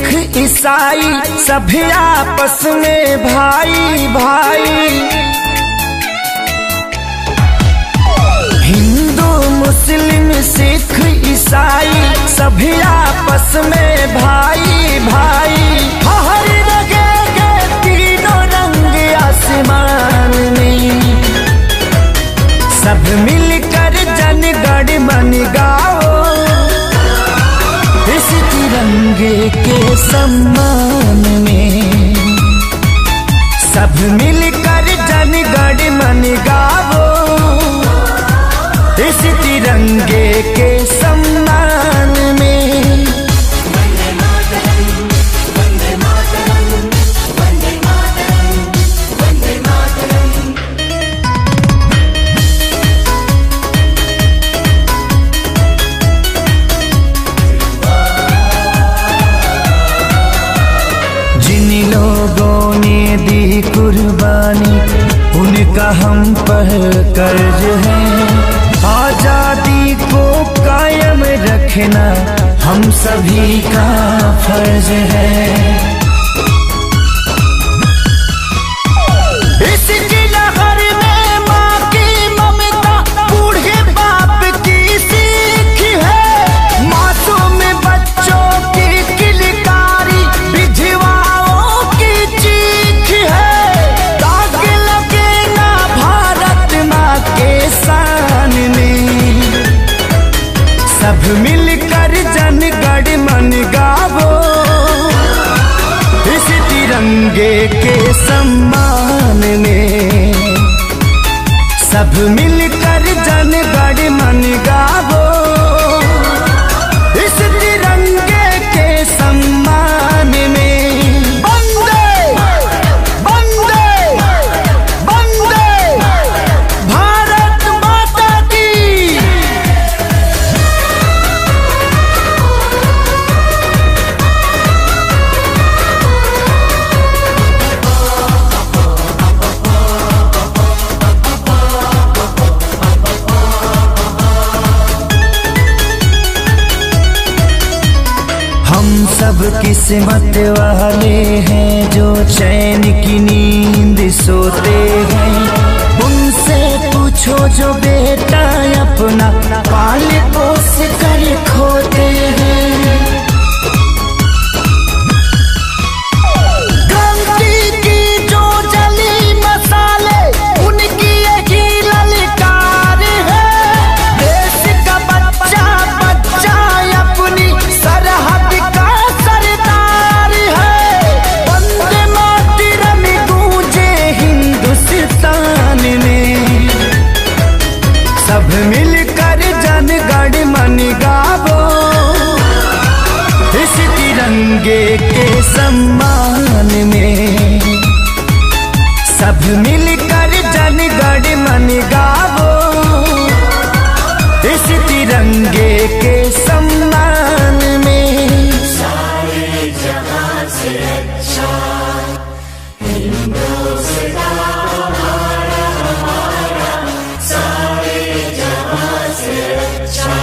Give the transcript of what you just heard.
सिख ईसाई सभी आपस में भाई भाई। हिंदू मुस्लिम सिख ईसाई सभी आपस में भाई भाई। हर जगह तीनों रंग आसमान में, सब मिलकर जन गण मन गाओ इस तिरंगे के सम्मान में। सब मिलकर जन गण मन गाओ इस तिरंगे के सम्मान में। लोगों ने दी कुर्बानी उनका हम पर कर्ज है। आजादी को कायम रखना हम सभी का फर्ज है। इसकी लहर में माँ की ममता बूढ़े बाप की सीख है। मासूम बच्चों की किलकारी विधवा सब मिलकर जन गण मन गावो इस तिरंगे के सम्मान में। सब मिलकर जन गण मन गावो इस तिरंगे के सम्मान में। वंदे वंदे वंदे भारत माता की। हम सब किस्मत वाले हैं जो चैन की नींद सोते हैं। उनसे पूछो जो बेटा अपना पाल पोस कर खोते हैं। क्रांति की जो जली मसाले उनकी यही ललकार है। देश का बच्चा बच्चा अपनी सरहद का सरदार है। वंदे मातरम गूंजे हिंदुस्तान में। सब मिलकर जन गण मन गावो इस तिरंगे के सम्मान में। सब मिलकर जन गण मन गावो इस तिरंगे के सम्मान में। सारे जहां से अच्छा हिंदुस्तान हमारा, सारे जहां से अच्छा